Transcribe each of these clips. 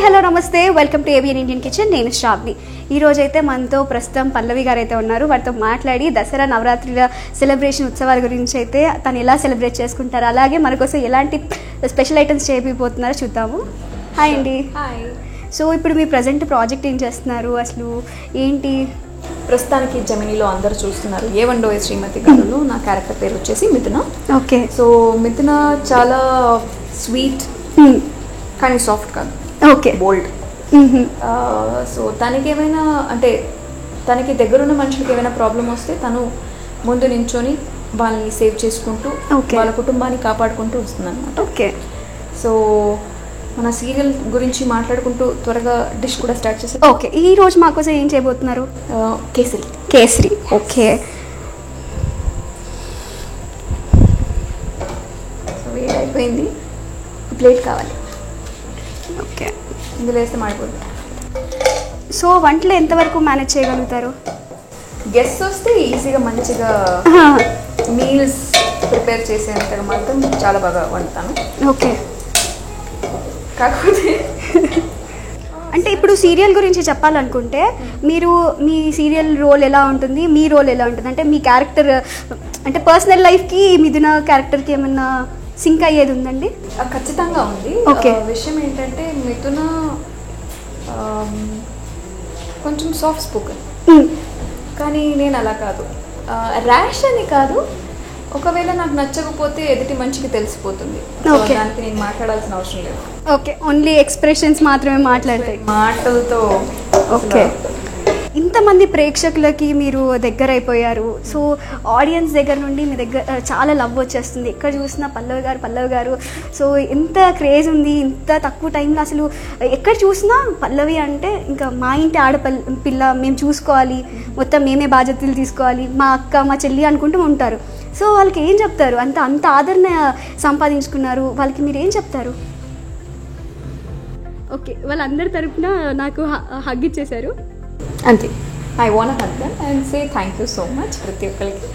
Hello నమస్తే, welcome to ABN Indian kitchen. నేను శ్రావ్ని. ఈ రోజు అయితే మనతో ప్రస్తుతం పల్లవి గారు అయితే ఉన్నారు. వారితో మాట్లాడి దసరా నవరాత్రుల సెలబ్రేషన్ ఉత్సవాల గురించి అయితే తను ఎలా సెలబ్రేట్ చేసుకుంటారు, అలాగే మన కోసం ఎలాంటి స్పెషల్ ఐటమ్స్ చేయబోతున్నారో చూద్దాము. హాయ్ అండి. హాయ్. సో ఇప్పుడు మీ ప్రజెంట్ ప్రాజెక్ట్ ఏం చేస్తున్నారు, అసలు ఏంటి? ప్రస్తుతానికి జమినీలో అందరూ చూస్తున్నారు ఏవండోయ్ శ్రీమతి గారులో నా క్యారెక్టర్ పేరు వచ్చేసి మిథున. ఓకే. సో మిథున చాలా స్వీట్ కానీ సాఫ్ట్ కాదు, ఓకే, బోల్డ్. సో తనకి ఏమైనా అంటే తనకి దగ్గరున్న మనుషులకి ఏమైనా ప్రాబ్లం వస్తే తను ముందు నించొని వాళ్ళని సేవ్ చేసుకుంటూ వాళ్ళ కుటుంబాన్ని కాపాడుకుంటూ వస్తుంది అనమాట. ఓకే. సో మన సీరియల్ గురించి మాట్లాడుకుంటూ త్వరగా డిష్ కూడా స్టార్ట్ చేసాం. ఓకే, ఈ రోజు మా కోసం ఏం చేయబోతున్నారు? కేసరి. కేసరి, ఓకే. సో వేడి అయిపోయింది, ప్లేట్ కావాలి. ఓకే, ఇందులో వేస్తే మాడిపోతుంది. సో వంటలు ఎంతవరకు మేనేజ్ చేయగలుగుతారు? గెస్ట్ వస్తే ఈజీగా మంచిగా మీల్స్ ప్రిపేర్ చేసేంతగా మాత్రం చాలా బాగా వండుతాను. ఓకే. కాకపోతే అంటే ఇప్పుడు సీరియల్ గురించి చెప్పాలనుకుంటే మీరు మీ సీరియల్ రోల్ ఎలా ఉంటుంది, మీ రోల్ ఎలా ఉంటుంది? అంటే మీ క్యారెక్టర్ అంటే పర్సనల్ లైఫ్కి మిథున క్యారెక్టర్కి ఏమన్నా సింక్ అయ్యేది ఉందండి? ఖచ్చితంగా ఉంది. ఓకే. విషయం ఏంటంటే మిథున కొంచెం సాఫ్ట్ స్పోకెన్, కానీ నేను అలా కాదు. ర్యాష్ అని కాదు, ఒకవేళ నాకు నచ్చకపోతే ఎదుటి మనిషికి తెలిసిపోతుంది. దానికి నేను మాట్లాడాల్సిన అవసరం లేదు. ఓకే, ఓన్లీ ఎక్స్ప్రెషన్స్ మాత్రమే మాట్లాడతాయి, మాటలతో. ఓకే. ఇంతమంది ప్రేక్షకులకి మీరు దగ్గర అయిపోయారు. సో ఆడియన్స్ దగ్గర నుండి మీ దగ్గర చాలా లవ్ వచ్చేస్తుంది. ఎక్కడ చూసినా పల్లవి గారు. సో ఎంత క్రేజ్ ఉంది ఇంత తక్కువ టైంలో. అసలు ఎక్కడ చూసినా పల్లవి అంటే ఇంకా మా ఇంటి పిల్ల, మేము చూసుకోవాలి, మొత్తం మేమే బాధ్యతలు తీసుకోవాలి, మా అక్క మా చెల్లి అనుకుంటూ ఉంటారు. సో వాళ్ళకి ఏం చెప్తారు? అంత ఆదరణ సంపాదించుకున్నారు, వాళ్ళకి మీరు ఏం చెప్తారు? ఓకే, వాళ్ళందరి తరపున నాకు హగ్ ఇచ్చేశారు అంతే. I want hug them and say thank you so much ప్రతి ఒక్కరికి.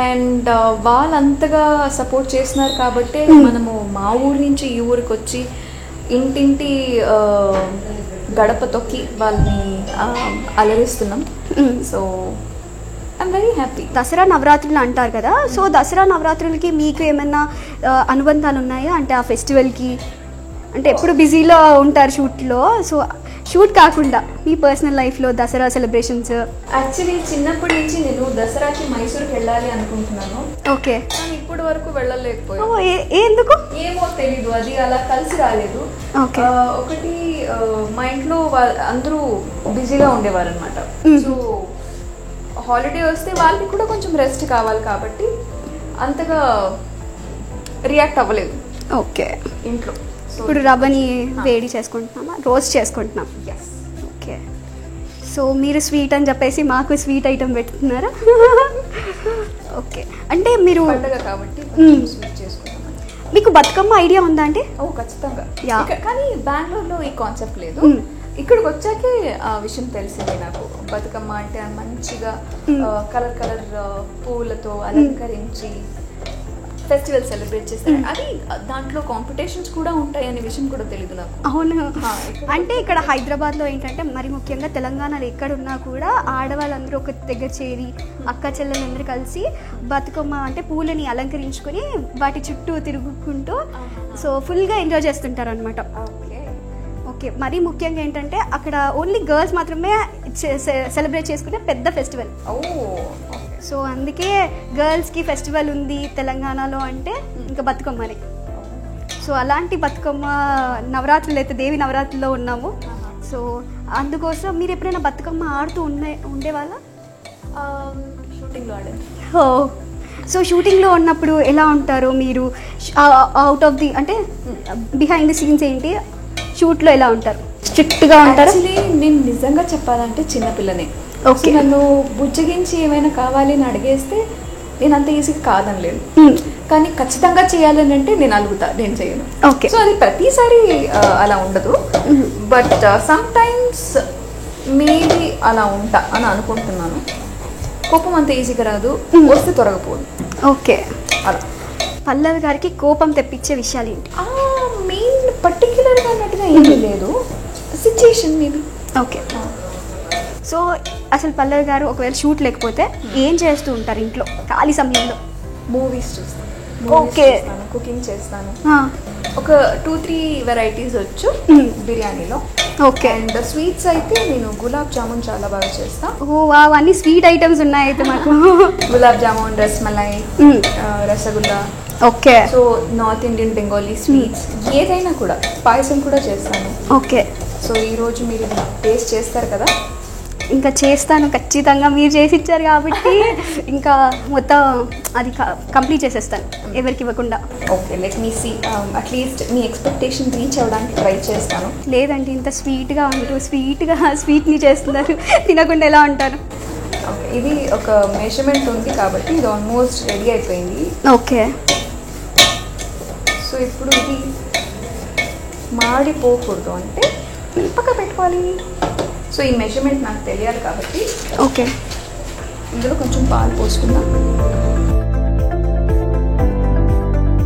అండ్ వాళ్ళంతగా సపోర్ట్ చేస్తున్నారు కాబట్టి మనము మా ఊరి నుంచి ఈ ఊరికి వచ్చి ఇంటింటి గడప తొక్కి వాళ్ళని అలరిస్తున్నాం. So I'm very happy. Dasara నవరాత్రులు అంటారు కదా, సో దసరా నవరాత్రులకి మీకు ఏమైనా అనుబంధాలు ఉన్నాయా? అంటే ఆ ఫెస్టివల్కి అంటే ఎప్పుడు బిజీలో ఉంటారు షూట్లో, సో షూట్ కాకుండా మీ పర్సనల్ లైఫ్లో దసరా సెలబ్రేషన్స్? యాక్చువల్లీ చిన్నప్పటి నుంచి నేను దసరాకి మైసూర్కి వెళ్ళాలి అనుకుంటున్నాను. ఓకే. కానీ ఇప్పటి వరకు వెళ్ళలేకపోయాను. ఎందుకు ఏమో తెలీదు, అది అలా కలిసి రాలేదు. ఓకే. ఒకటి మా ఇంట్లో అందరూ బిజీగా ఉండేవారు అనమాట. సో హాలిడే వస్తే వాళ్ళకి కూడా కొంచెం రెస్ట్ కావాలి కాబట్టి అంతగా రియాక్ట్ అవ్వలేదు. ఓకే. ఇంట్లో ఇప్పుడు రవ్వని వేడి చేసుకుంటున్నామా, రోస్ట్ చేసుకుంటున్నాం. ఓకే. సో మీరు స్వీట్ అని చెప్పేసి మాకు స్వీట్ ఐటమ్ పెడుతున్నారా? ఓకే. అంటే మీరు పండుగ కాబట్టి స్వీట్ చేసుకుంటాం. మీకు బతుకమ్మ ఐడియా ఉందా అండి? ఓ ఖచ్చితంగా. కానీ బెంగళూరులో ఈ కాన్సెప్ట్ లేదు. ఇక్కడికి వచ్చాకే ఆ విషయం తెలిసింది నాకు. బతుకమ్మ అంటే మంచిగా కలర్ పూలతో అలంకరించి ఫెస్టివల్ సెలబ్రేట్ చేస్తారు. అది దాంట్లో కాంపిటీషన్స్ కూడా ఉంటాయి అనే విషయం కూడా తెలియదు నాకు. అవును. అంటే ఇక్కడ హైదరాబాద్లో ఏంటంటే మరి ముఖ్యంగా తెలంగాణలో ఎక్కడున్నా కూడా ఆడవాళ్ళందరూ ఒక దగ్గర చేరి అక్క చెల్లెలందరూ కలిసి బతుకమ్మ అంటే పూలని అలంకరించుకొని వాటి చుట్టూ తిరుగుకుంటూ సో ఫుల్గా ఎంజాయ్ చేస్తుంటారు అనమాట. ఓకే. మరీ ముఖ్యంగా ఏంటంటే అక్కడ ఓన్లీ గర్ల్స్ మాత్రమే సెలబ్రేట్ చేసుకునే పెద్ద ఫెస్టివల్. సో అందుకే గర్ల్స్కి ఫెస్టివల్ ఉంది తెలంగాణలో అంటే ఇంకా బతుకమ్మని. సో అలాంటి బతుకమ్మ నవరాత్రులు అయితే దేవి నవరాత్రుల్లో ఉన్నాము. సో అందుకోసం మీరు ఎప్పుడైనా బతుకమ్మ ఆడుతూ ఉండేవాళ్ళ? షూటింగ్లో ఆడాను. ఓ, సో షూటింగ్లో ఉన్నప్పుడు ఎలా ఉంటారు మీరు? అవుట్ ఆఫ్ ది అంటే బిహైండ్ ది సీన్స్ ఏంటి? షూట్లో ఎలా ఉంటారు? స్ట్రిక్ట్గా ఉంటారు? నేను నిజంగా చెప్పాలంటే చిన్నపిల్లనే. ఓకే. నన్ను బుజ్జగించి ఏమైనా కావాలి అని అడిగేస్తే నేను అంత ఈజీగా కాదనలేను. కానీ ఖచ్చితంగా చేయాలని అంటే నేను అలుగుతా, నేను చేయను. ఓకే. సో అది ప్రతిసారి అలా ఉండదు, బట్ సమ్ టైమ్స్ మేబీ అలా ఉంటా అని అనుకుంటున్నాను. కోపం అంత ఈజీగా రాదు, వస్తే త్వరగా పోదు. ఓకే. అలా పల్లవి గారికి కోపం తెప్పించే విషయాలు ఏంటి? మెయిన్ పర్టిక్యులర్గా అన్నట్టుగా ఏమీ లేదు. Situation maybe. ఓకే. సో అసలు పల్లవి గారు ఒకవేళ షూట్ లేకపోతే ఏం చేస్తూ ఉంటారు ఇంట్లో ఖాళీ సమయంలో? మూవీస్ చూస్తాను. ఓకే. కుకింగ్ చేస్తాను. ఒక 2-3 వెరైటీస్ వచ్చు బిర్యానీలో. ఓకే. అండ్ స్వీట్స్ అయితే నేను గులాబ్ జామున్ చాలా బాగా చేస్తాను. ఓ వా, అన్ని స్వీట్ ఐటమ్స్ ఉన్నాయి అయితే మాకు. Gulab jamun, rasmalai, rasgulla. Okay. So north Indian, Bengali sweets ఏదైనా కూడా. పాయసం కూడా చేస్తాను. ఓకే. సో ఈరోజు మీరు టేస్ట్ చేస్తారు కదా? ఇంకా చేస్తాను ఖచ్చితంగా, మీరు చేసి ఇచ్చారు కాబట్టి ఇంకా మొత్తం అది కంప్లీట్ చేసేస్తాను ఎవరికి ఇవ్వకుండా. Okay, let me see. At least మీ ఎక్స్పెక్టేషన్ రీచ్ అవ్వడానికి ట్రై చేస్తాను. లేదంటే ఇంత స్వీట్గా ఉంటూ స్వీట్ని చేస్తున్నారు, తినకుండా ఎలా ఉంటారు? ఓకే, ఇది ఒక మెజర్మెంట్ ఉంది కాబట్టి ఇది ఆల్మోస్ట్ రెడీ అయిపోయింది. ఓకే. సో ఇప్పుడు ఇది మాడిపోకూడదు అంటే పక్క పెట్టుకోవాలి. సో ఈ మెజర్మెంట్ నాకు తెలియాలి కాబట్టి ఓకే, ఇందులో కొంచెం పాలు పోసుకుందాం.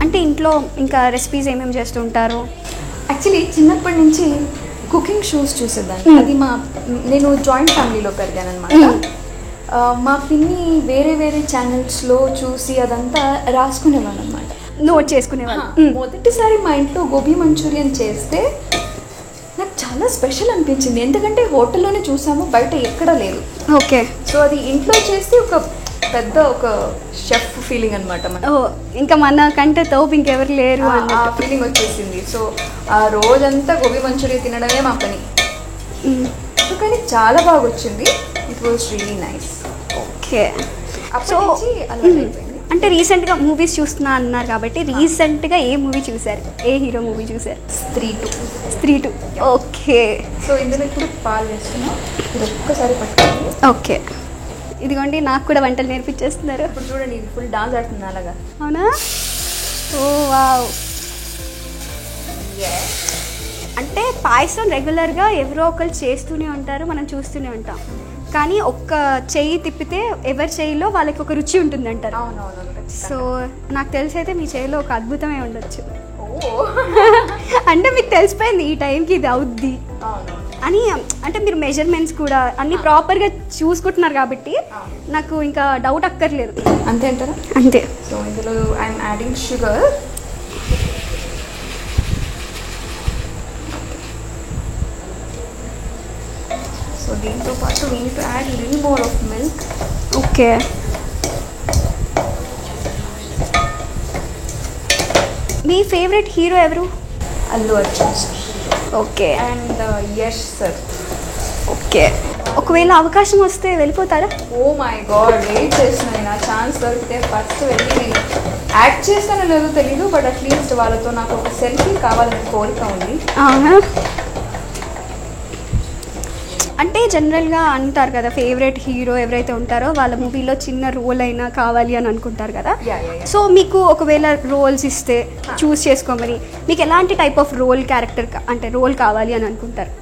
అంటే ఇంట్లో ఇంకా రెసిపీస్ ఏమేమి చేస్తూ ఉంటారు? యాక్చువల్లీ చిన్నప్పటి నుంచి కుకింగ్ షోస్ చూసేదాన్ని. అది నేను జాయింట్ ఫ్యామిలీలో పెరిగాను అనమాట. మా పిన్ని వేరే వేరే ఛానల్స్లో చూసి అదంతా రాసుకునేవాడు అనమాట, నోట్ చేసుకునేవాళ్ళు. మొదటిసారి మా ఇంట్లో గోబీ మంచూరియన్ చేస్తే నాకు చాలా స్పెషల్ అనిపించింది. ఎందుకంటే హోటల్లోనే చూసాము, బయట ఎక్కడా లేదు. ఓకే. సో అది ఇంట్లో చేస్తే ఒక పెద్ద ఒక షెఫ్ ఫీలింగ్ అనమాట. ఓ, ఇంకా మన కంటే తోపు ఇంకెవరు లేరు ఆ ఫీలింగ్ వచ్చేసింది. సో ఆ రోజంతా గోబీ మంచూరియన్ తినడమే మా పని. సో కానీ చాలా బాగా వచ్చింది. It was really nice. Okay. So అంటే రీసెంట్గా మూవీస్ చూస్తున్నా అన్నారు కాబట్టి రీసెంట్గా ఏ మూవీ చూసారు? ఏ హీరో మూవీ చూసారు? స్త్రీ 2. ఓకే. సో ఇందులో ఇప్పుడు పాలు వేస్తున్నాం. ఇది ఒక్కసారి పట్టుకోండి. ఓకే. ఇదిగోండి, నాకు కూడా వంటలు నేర్పించేస్తున్నారు. ఇప్పుడు చూడండి, ఇది ఫుల్ డాన్స్ ఆడుతుంది అలాగా. అవునా? ఓ వావ్. అంటే పాయసం రెగ్యులర్గా ఎవరో ఒకరు చేస్తూనే ఉంటారు, మనం చూస్తూనే ఉంటాం. కానీ ఒక్క చెయ్యి తిప్పితే ఎవరి చెయ్యిలో వాళ్ళకి ఒక రుచి ఉంటుంది అంటారు. సో నాకు తెలిసి అయితే మీ చెయ్యిలో ఒక అద్భుతమే ఉండొచ్చు. అంటే మీకు తెలిసిపోయింది ఈ టైంకి ఇది అవుద్ది అని. అంటే మీరు మెజర్మెంట్స్ కూడా అన్ని ప్రాపర్గా చూసుకుంటున్నారు కాబట్టి నాకు ఇంకా డౌట్ అక్కర్లేదు. అంతే అంటారా? అంతే. సో ఇందులో ఐఎమ్ యాడింగ్ షుగర్. సో దీంతో పాటు we need to add little more of milk. Okay. మీ ఫేవరెట్ హీరో ఎవరు? Allu Arjun. Okay. And Yash sir. Okay. ఒకవేళ అవకాశం వస్తే వెళ్ళిపోతారా? ఓ మై గాడ్, వెయిట్ చేస్తున్నాను. నా ఛాన్స్ దొరికితే ఫస్ట్ వెళ్ళి నేను యాక్ట్ చేస్తానో లేదో తెలీదు, బట్ అట్లీస్ట్ వాళ్ళతో నాకు ఒక సెల్ఫీ కావాలని కోరిక ఉంది. అంటే జనరల్గా అంటారు కదా, ఫేవరెట్ హీరో ఎవరైతే ఉంటారో వాళ్ళ మూవీలో చిన్న రోల్ అయినా కావాలి అని అనుకుంటారు కదా. సో మీకు ఒకవేళ రోల్స్ ఇస్తే చూస్ చేసుకోమని మీకు ఎలాంటి టైప్ ఆఫ్ క్యారెక్టర్ అంటే రోల్ కావాలి అని అనుకుంటారు?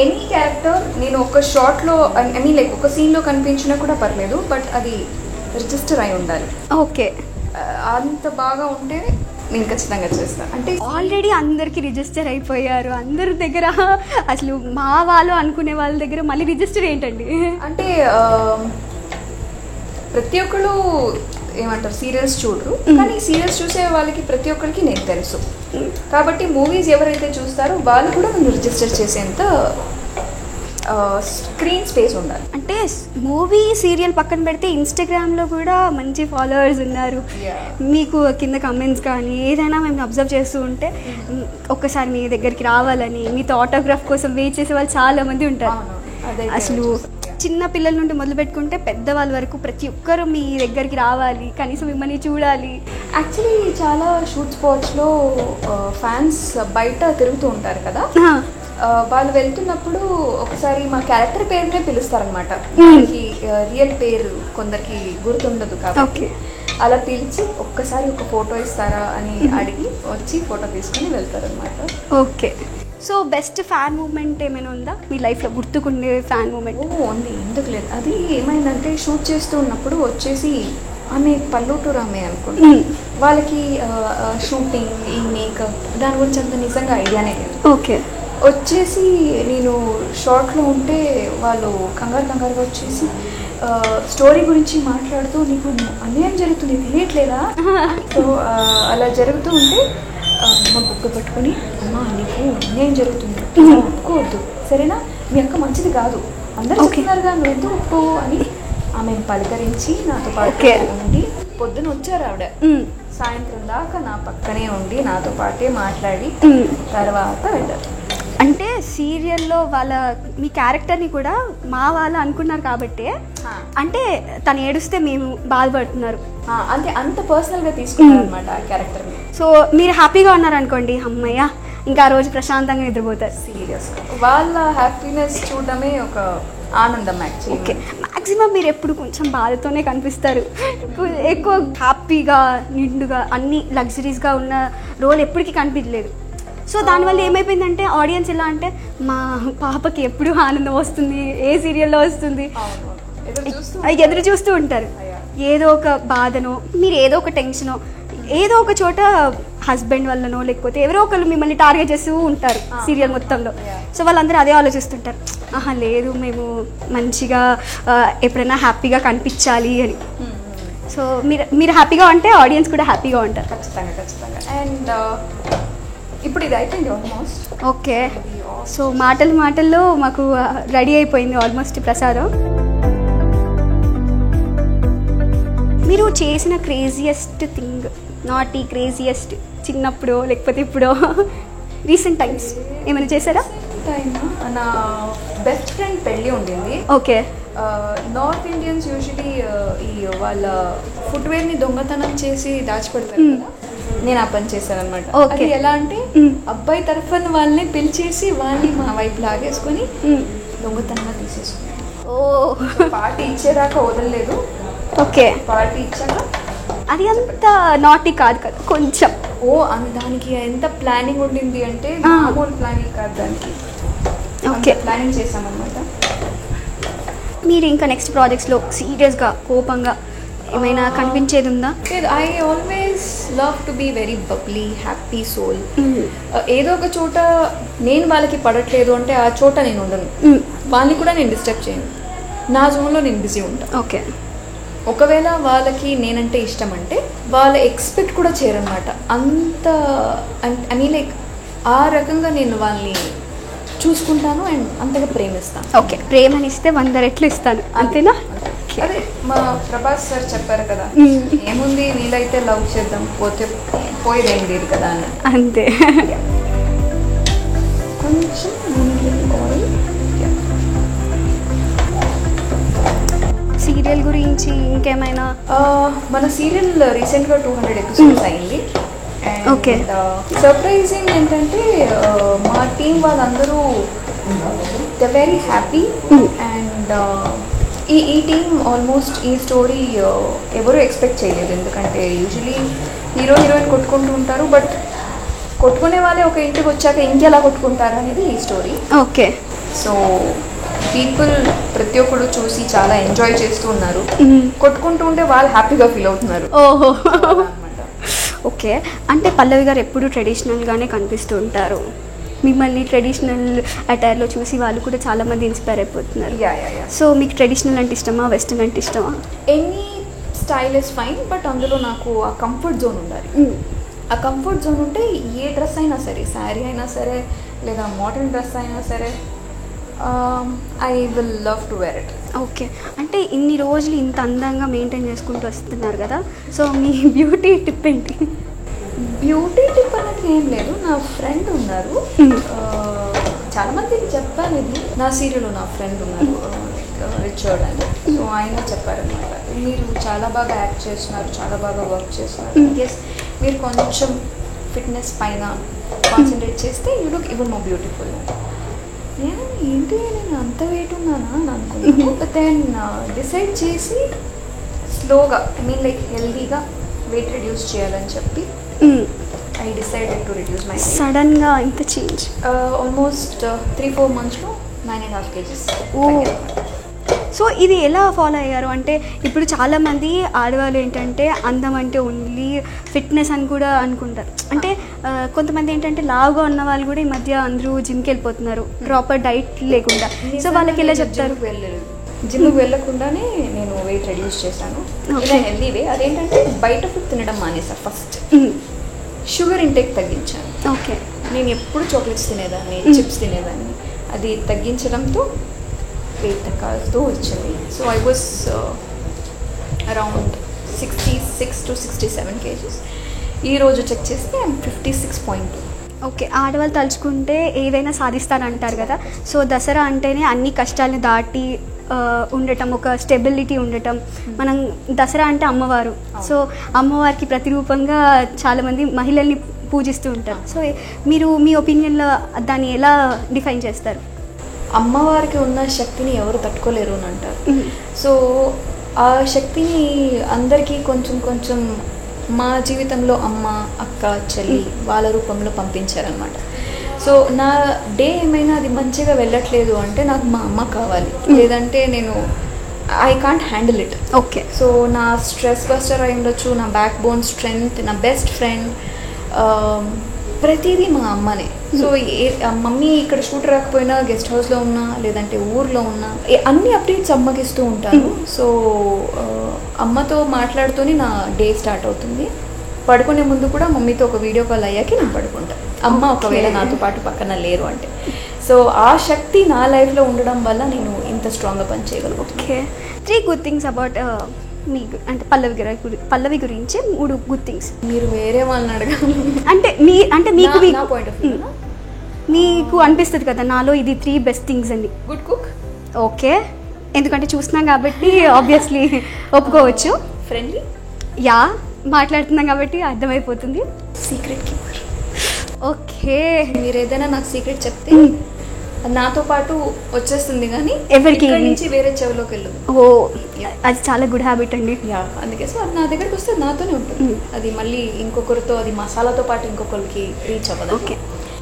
Any character. నేను ఒక షార్ట్లో ఐ మీన్ లైక్ ఒక సీన్లో కనిపించినా కూడా పర్లేదు, బట్ అది రిజిస్టర్ అయి ఉండాలి. ఓకే. అంత బాగా ఉంటే నేను ఖచ్చితంగా చేస్తాను. అంటే ఆల్రెడీ అందరికీ రిజిస్టర్ అయిపోయారు అందరి దగ్గర, అసలు మా వాళ్ళు అనుకునే వాళ్ళ దగ్గర మళ్ళీ రిజిస్టర్ ఏంటండి? అంటే ప్రతి ఒక్కళ్ళు ఏమంటారు, సీరియల్స్ చూడరు, కానీ సీరియల్స్ చూసే వాళ్ళకి ప్రతి ఒక్కరికి నేను తెలుసు కాబట్టి మూవీస్ ఎవరైతే చూస్తారో వాళ్ళు కూడా నన్ను రిజిస్టర్ చేసేంత స్క్రీన్ స్పేస్ ఉండాలి. అంటే మూవీ సీరియల్ పక్కన పెడితే ఇన్స్టాగ్రామ్లో కూడా మంచి ఫాలోవర్స్ ఉన్నారు. మీకు కింద కమెంట్స్ కానీ ఏదైనా మేము అబ్జర్వ్ చేస్తూ ఉంటే ఒక్కసారి మీ దగ్గరికి రావాలని, మీతో ఆటోగ్రాఫ్ కోసం వెయిట్ చేసే వాళ్ళు చాలామంది ఉంటారు. అసలు చిన్న పిల్లల నుండి మొదలు పెట్టుకుంటే పెద్దవాళ్ళ వరకు ప్రతి ఒక్కరు మీ దగ్గరికి రావాలి, కనీసం మిమ్మల్ని చూడాలి. యాక్చువల్లీ చాలా షూట్ స్పాట్స్లో ఫ్యాన్స్ బయట తిరుగుతూ ఉంటారు కదా, వాళ్ళు వెళ్తున్నప్పుడు ఒకసారి మా క్యారెక్టర్ పేరునే పిలుస్తారనమాట. మనకి రియల్ పేరు కొందరికి గుర్తుండదు కాబట్టి అలా పిలిచి ఒక్కసారి ఒక ఫోటో ఇస్తారా అని అడిగి వచ్చి ఫోటో తీసుకుని వెళ్తారనమాట. Okay. So best fan moment ఏమైనా ఉందా మీ లైఫ్లో, గుర్తుకుండే ఫ్యాన్ మూమెంట్? ఉంది, ఎందుకు లేదు. అది ఏమైందంటే షూట్ చేస్తూ ఉన్నప్పుడు వచ్చేసి ఆమె పల్లెటూరు ఆమె అనుకుంటా, వాళ్ళకి షూటింగ్, ఈ మేకప్ దాని గురించి అంత నిజంగా ఐడియానే లేదు. ఓకే. వచ్చేసి నేను షార్ట్లో ఉంటే వాళ్ళు కంగారుగా వచ్చేసి స్టోరీ గురించి మాట్లాడుతూ నీకు అన్యాయం జరుగుతుంది తెలియట్లేదా. సో అలా జరుగుతూ ఉంటే మా బుక్ పట్టుకొని అమ్మా నీకు అన్యాయం జరుగుతుంది ఒప్పుకోవద్దు సరేనా, మీ అక్క మంచిది కాదు అందరూ చెప్తున్నారుగా నువ్వు ఎందుకు ఒప్పుకో అని ఆమె పలకరించి నాతో పాటు ఉండి పొద్దున వచ్చారు ఆవిడ. సాయంత్రం దాకా నా పక్కనే ఉండి నాతో పాటే మాట్లాడి తర్వాత వెళ్ళారు. అంటే సీరియల్లో వాళ్ళ మీ క్యారెక్టర్ని కూడా మా వాళ్ళు అనుకున్నారు కాబట్టి అంటే తను ఏడుస్తే మేము బాధపడుతున్నారు అంటే అంత పర్సనల్గా తీసుకున్నారు అనమాట ఆ క్యారెక్టర్ని. సో మీరు హ్యాపీగా ఉన్నారనుకోండి అమ్మయ్య ఇంకా ఆ రోజు ప్రశాంతంగా నిద్రపోతారు. సీరియస్గా వాళ్ళ హ్యాపీనెస్ చూడడమే ఒక ఆనందం యాక్చువల్లీ. ఓకే, మ్యాక్సిమం మీరు ఎప్పుడు కొంచెం బాధతోనే కనిపిస్తారు, ఎక్కువ హ్యాపీగా నిండుగా అన్ని లగ్జరీస్గా ఉన్న రోల్ ఎప్పటికీ కనిపించలేదు. సో దానివల్ల ఏమైపోయిందంటే ఆడియన్స్ ఎలా అంటే మా పాపకి ఎప్పుడు ఆనందం వస్తుంది, ఏ సీరియల్లో వస్తుంది ఎదురు చూస్తూ ఉంటారు. ఏదో ఒక బాధనో మీరు ఏదో ఒక టెన్షనో ఏదో ఒక చోట హస్బెండ్ వల్లనో లేకపోతే ఎవరో ఒకళ్ళు మిమ్మల్ని టార్గెట్ చేస్తూ ఉంటారు సీరియల్ మొత్తంలో. సో వాళ్ళందరూ అదే ఆలోచిస్తుంటారు, ఆహా లేదు మేము మంచిగా ఎప్పుడైనా హ్యాపీగా కనిపించాలి అని. సో మీరు హ్యాపీగా ఉంటే ఆడియన్స్ కూడా హ్యాపీగా ఉంటారు. ఖచ్చితంగా. అండ్ ఇప్పుడు ఇది అయిపోయింది ఆల్మోస్ట్. ఓకే, సో మాటల్లో మాకు రెడీ అయిపోయింది ఆల్మోస్ట్ ప్రసాదం. మీరు చేసిన క్రేజియస్ట్ థింగ్, నాట్ ఈ క్రేజియస్ట్ చిన్నప్పుడు లేకపోతే ఇప్పుడు రీసెంట్ టైమ్స్ ఏమైనా చేశారా? నా బెస్ట్ ఫ్రెండ్ పెళ్ళి ఉండింది. ఓకే, నార్త్ ఇండియన్స్ యూజువలీ ఈ వాళ్ళ ఫుట్వేర్ని దొంగతనం చేసి దాచిపెడతారు కదా, నేను ఆ పని చేశాను అనమాట. అది ఎలా అంటే అబ్బాయి తరఫున వాళ్ళని పిలిచేసి వాళ్ళని మా వైపు లాగేసుకొని దొంగతనంగా తీసేసుకున్నాను. పార్టీ ఇచ్చేదాకా వదలలేదు. ఓకే, పార్టీ ఇచ్చాక అది అంత నాటి కాదు కదా కొంచెం. దానికి ఎంత ప్లానింగ్ ఉండింది అంటే మామూలు ప్లానింగ్ కాదు, దానికి ఓకే ప్లానింగ్ చేసామన్నమాట. మీరు ఇంకా నెక్స్ట్ ప్రాజెక్ట్స్లో సీరియస్గా కోపంగా ఏమైనా కనిపించేది ఉందా? I always love to be very bubbly happy soul. ఏదో ఒక చోట నేను వాళ్ళకి పడట్లేదు అంటే ఆ చోట నేను ఉండను, వాళ్ళని కూడా నేను డిస్టర్బ్ చేయను, నా జోన్లో నేను బిజీ ఉంటాను. ఓకే, ఒకవేళ వాళ్ళకి నేనంటే ఇష్టం అంటే వాళ్ళు ఎక్స్పెక్ట్ కూడా చేయరనమాట అంత. అని లైక్ ఆ రకంగా నేను వాళ్ళని చూసుకుంటాను అండ్ అంతగా ప్రేమిస్తాను. ఓకే, ప్రేమనిస్తే 100 రెట్లు ఇస్తాను అంతేనా? అదే మా ప్రభాస్ సార్ చెప్పారు కదా, ఏముంది వీలైతే లవ్ చేద్దాం పోయేదేం లేదు కదా అని. అంతే. కొంచెం సీరియల్ గురించి ఇంకేమైనా? మన సీరియల్ రీసెంట్గా 200 ఎపిసోడ్స్ అయింది. ఓకే, సర్ప్రైజింగ్ ఏంటంటే మా టీం వాళ్ళందరూ ద వెరీ హ్యాపీ. అండ్ ఈ టీం ఆల్మోస్ట్ ఈ స్టోరీ ఎవరు ఎక్స్పెక్ట్ చేయలేదు, ఎందుకంటే యూజువలీ హీరోయిన్ కొట్టుకుంటూ ఉంటారు, బట్ కొట్టుకునే వాళ్ళే ఒక ఇంటికి వచ్చాక ఇంకెలా కొట్టుకుంటారు అనేది ఈ స్టోరీ. ఓకే, సో పీపుల్ ప్రతి ఒక్కరు చూసి చాలా ఎంజాయ్ చేస్తూ ఉన్నారు, కొట్టుకుంటూ ఉంటే వాళ్ళు హ్యాపీగా ఫీల్ అవుతున్నారు. ఓహో, ఓకే. అంటే పల్లవి గారు ఎప్పుడు ట్రెడిషనల్గానే కనిపిస్తూ ఉంటారు, మిమ్మల్ని ట్రెడిషనల్ అటైర్లో చూసి వాళ్ళు కూడా చాలామంది ఇన్స్పైర్ అయిపోతున్నారు. సో మీకు ట్రెడిషనల్ అంటే ఇష్టమా, వెస్టర్న్ అంటే ఇష్టమా? Any style is fine, but అందులో నాకు ఆ కంఫర్ట్ జోన్ ఉండాలి. ఆ కంఫర్ట్ జోన్ ఉంటే ఏ డ్రెస్ అయినా సరే, శారీ అయినా సరే లేదా మోడర్న్ డ్రెస్ అయినా సరే, I will love to wear it. Okay, అంటే ఇన్ని రోజులు ఇంత అందంగా మెయింటైన్ చేసుకుంటూ వస్తున్నారు కదా, సో మీ బ్యూటీ టిప్ ఏంటి? బ్యూటీ టిప్ అనేది ఏం లేదు, నా ఫ్రెండ్ ఉన్నారు, చాలామందికి చెప్పాను ఇది, నా సీరియల్లో నా ఫ్రెండ్ ఉన్నారు రిచర్డ్ అని. సో ఆయన చెప్పారనమాట, మీరు చాలా బాగా యాక్ట్ చేస్తున్నారు, చాలా బాగా వర్క్ చేస్తున్నారు, ఎస్ మీరు కొంచెం ఫిట్నెస్ పైన కాన్సన్ట్రేట్ చేస్తే you look even more beautiful. నేను ఏంటి నేను అంత వెయిట్ ఉన్నానా అని అనుకున్నాను, బట్ దెన్ డిసైడ్ చేసి స్లోగా లైక్ హెల్దీగా వెయిట్ రిడ్యూస్ చేయాలని చెప్పి I decided to reduce my weight. సడన్గా ఇంత చేంజ్? Almost 3-4 monthsలో 9.5 kgs. సో ఇది ఎలా ఫాలో అయ్యారు అంటే ఇప్పుడు చాలామంది ఆడవాళ్ళు ఏంటంటే అందం అంటే ఓన్లీ ఫిట్నెస్ అని కూడా అనుకుంటారు. అంటే కొంతమంది ఏంటంటే లావుగా ఉన్న వాళ్ళు కూడా ఈ మధ్య అందరూ జిమ్కి వెళ్ళిపోతున్నారు ప్రాపర్ డైట్ లేకుండా. సో వాళ్ళకి ఎలా చెప్తారు? జిమ్కి వెళ్ళకుండానే నేను వెయిట్ రెడ్యూస్ చేశాను. ఇలా హెల్దీ వే. అదేంటంటే బయట ఫుడ్ తినడం మానేసా. ఫస్ట్ షుగర్ ఇంటేక్ తగ్గించాను. ఓకే. నేను ఎప్పుడు చాక్లెట్స్ తినేదాన్ని, చిప్స్ తినేదాన్ని. అది తగ్గించడంతో వెయిట్ తగ్గుతూ వచ్చింది. So I was around 66 to 67 kgs. ఈరోజు చెక్ చేస్తే 56.2. ఓకే. ఆడవాళ్ళు తలుచుకుంటే ఏదైనా సాధిస్తానంటారు కదా. సో దసరా అంటేనే అన్ని కష్టాలను దాటి ఉండటం, ఒక స్టెబిలిటీ ఉండటం. మనం దసరా అంటే అమ్మవారు. సో అమ్మవారికి ప్రతిరూపంగా చాలామంది మహిళల్ని పూజిస్తూ ఉంటారు. సో మీరు మీ ఒపీనియన్లో దాన్ని ఎలా డిఫైన్ చేస్తారు? అమ్మవారికి ఉన్న శక్తిని ఎవరు తట్టుకోలేరు అని అంటారు. సో ఆ శక్తిని అందరికీ కొంచెం కొంచెం మా జీవితంలో అమ్మ, అక్క, చెల్లి వాళ్ళ రూపంలో పంపించారనమాట. సో నా డే ఏమైనా అది మంచిగా వెళ్ళట్లేదు అంటే నాకు మా అమ్మ కావాలి, లేదంటే నేను I can't handle it. Okay. So నా స్ట్రెస్ బస్టర్ అయి ఉండొచ్చు, నా బ్యాక్ బోన్ స్ట్రెంగ్త్, నా బెస్ట్ ఫ్రెండ్, ప్రతిదీ మా అమ్మనే. సో మమ్మీ ఇక్కడ షూట్ రాకపోయినా గెస్ట్ హౌస్లో ఉన్నా లేదంటే ఊర్లో ఉన్నా అన్ని అప్డేట్స్ అమ్మకి ఇస్తూ ఉంటాను. సో అమ్మతో మాట్లాడుతూనే నా డే స్టార్ట్ అవుతుంది. పడుకునే ముందు కూడా మమ్మీతో ఒక వీడియో కాల్ అయ్యాక నేను పడుకుంటాను, అమ్మ ఒకవేళ నాతో పాటు పక్కన లేరు అంటే. సో ఆ శక్తి నా లైఫ్లో ఉండడం వల్ల నేను ఇంత స్ట్రాంగ్గా పనిచేయగలుగుతాను. ఓకే. 3 good things about మీకు అంటే పల్లవి గురించి 3 good things. మీరు వేరే వాళ్ళని అడగాలి అంటే మీకు పాయింట్ ఆఫ్ వ్యూ మీకు అనిపిస్తుంది కదా నాలో ఇది 3 best things అని. Good cook. ఓకే. ఎందుకంటే చూస్తున్నాం కాబట్టి ఆబ్వియస్లీ ఒప్పుకోవచ్చు. ఫ్రెండ్లీ. యా, మాట్లాడుతున్నాం కాబట్టి అర్థమైపోతుంది. Secret keeper. ఓకే. మీరు ఏదైనా నాకు సీక్రెట్ చెప్తే నాతో పాటు వచ్చేస్తుంది, కానీ ఎవరికి నుంచి వేరే చెవిలోకి వెళ్ళదు. ఓ, అది చాలా గుడ్ హ్యాబిట్ అండి. యా, అందుకే సో అది నా దగ్గరికి వస్తే నాతోనే ఉంటుంది. అది మళ్ళీ ఇంకొకరితో, అది మసాలాతో పాటు ఇంకొకరికి రీచ్ అవ్వదు. ఓకే.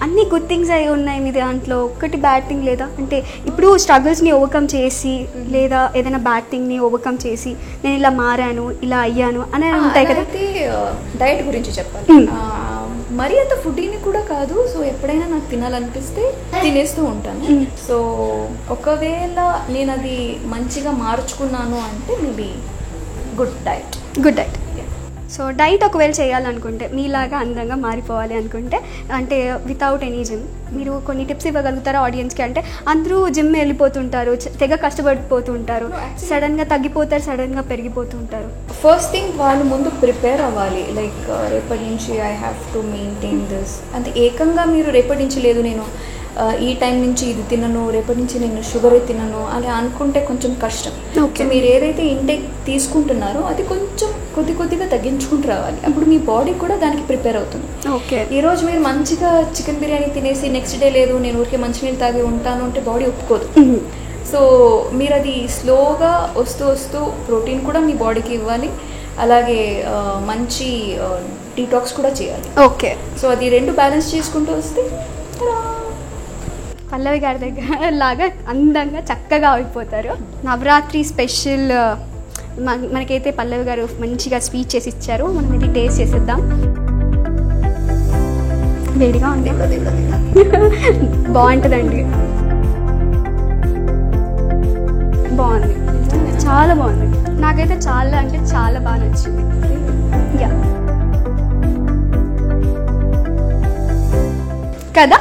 అన్ని గుడ్ థింగ్స్ అయి ఉన్నాయి మీ దాంట్లో, ఒక్కటి బ్యాడ్ థింగ్ లేదా? అంటే ఇప్పుడు స్ట్రగుల్స్ని ఓవర్కమ్ చేసి లేదా ఏదైనా బ్యాడ్ థింగ్ని ఓవర్కమ్ చేసి నేను ఇలా మారాను, ఇలా అయ్యాను అని ఉంటాయి కదా. అయితే డైట్ గురించి చెప్పాలి. మరీ అంత ఫుడ్ని కూడా కాదు. సో ఎప్పుడైనా నాకు తినాలనిపిస్తే తినేస్తూ ఉంటాను. సో ఒకవేళ నేను అది మంచిగా మార్చుకున్నాను అంటే maybe good diet. So diet ఒకవేళ చేయాలనుకుంటే, మీలాగా అందంగా మారిపోవాలి అనుకుంటే, అంటే వితౌట్ ఎనీ జిమ్, మీరు కొన్ని టిప్స్ ఇవ్వగలుగుతారా ఆడియన్స్కి? అంటే అందరూ జిమ్ వెళ్ళిపోతుంటారు, తెగ కష్టపడిపోతుంటారు, సడన్గా తగ్గిపోతారు, సడన్గా పెరిగిపోతుంటారు. ఫస్ట్ థింగ్ వాళ్ళు ముందు ప్రిపేర్ అవ్వాలి. లైక్ రేపటి నుంచి I have to maintain this. అంటే ఏకంగా మీరు రేపటి నుంచి లేదు నేను ఈ టైం నుంచి ఇది తినను, రేపటి నుంచి నేను షుగరే తినను అని అనుకుంటే కొంచెం కష్టం. సో మీరు ఏదైతే ఇంటేక్ తీసుకుంటున్నారో అది కొంచెం కొద్దిగా తగ్గించుకుంటూ రావాలి. అప్పుడు మీ బాడీ కూడా దానికి ప్రిపేర్ అవుతుంది. ఓకే. ఈరోజు మీరు మంచిగా చికెన్ బిర్యానీ తినేసి నెక్స్ట్ డే లేదు నేను ఊరికే మంచినీళ్ళు తాగి ఉంటాను అంటే బాడీ ఒప్పుకోదు. సో మీరు అది స్లోగా వస్తూ ప్రోటీన్ కూడా మీ బాడీకి ఇవ్వాలి, అలాగే మంచి డీటాక్స్ కూడా చేయాలి. ఓకే. సో అది 2 బ్యాలెన్స్ చేసుకుంటూ వస్తే పల్లవి గారి దగ్గర లాగా అందంగా చక్కగా అయిపోతారు. నవరాత్రి స్పెషల్ మనకైతే పల్లవి గారు మంచిగా స్వీట్ చేసి ఇచ్చారు. మనం ఇది టేస్ట్ చేసేద్దాం. వేడిగా ఉంది, బాగుంటుందండి. బాగుంది, చాలా బాగుంది. నాకైతే చాలా అంటే చాలా బాగా నచ్చింది. యా కదా,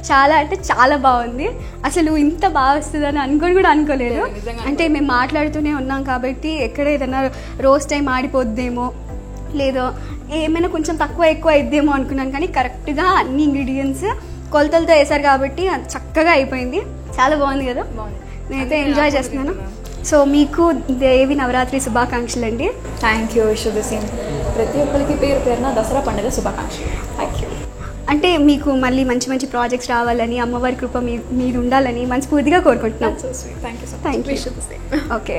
చాలా అంటే చాలా బాగుంది. అసలు ఇంత బాగా వస్తుందని అనుకొని కూడా అనుకోలేదు. అంటే మేము మాట్లాడుతూనే ఉన్నాం కాబట్టి ఎక్కడ ఏదైనా రోస్ట్ టైం ఆడిపోద్దేమో లేదో ఏమైనా కొంచెం తక్కువ ఎక్కువ అయిద్దేమో అనుకున్నాను, కానీ కరెక్ట్గా అన్ని ఇంగ్రీడియంట్స్ కొలతలతో వేసారు కాబట్టి చక్కగా అయిపోయింది. చాలా బాగుంది కదా, నేనైతే ఎంజాయ్ చేస్తున్నాను. సో మీకు దేవి నవరాత్రి శుభాకాంక్షలు అండి. Thank you. శుభసేమ్. ప్రతి ఒక్కరికి పేరు పేరున దసరా పండుగ శుభాకాంక్షలు. Thank you. అంటే మీకు మళ్ళీ మంచి మంచి ప్రాజెక్ట్స్ రావాలని, అమ్మవారి కృప మీరు ఉండాలని మనస్ఫూర్తిగా కోరుకుంటున్నాం. Thank you. ఓకే.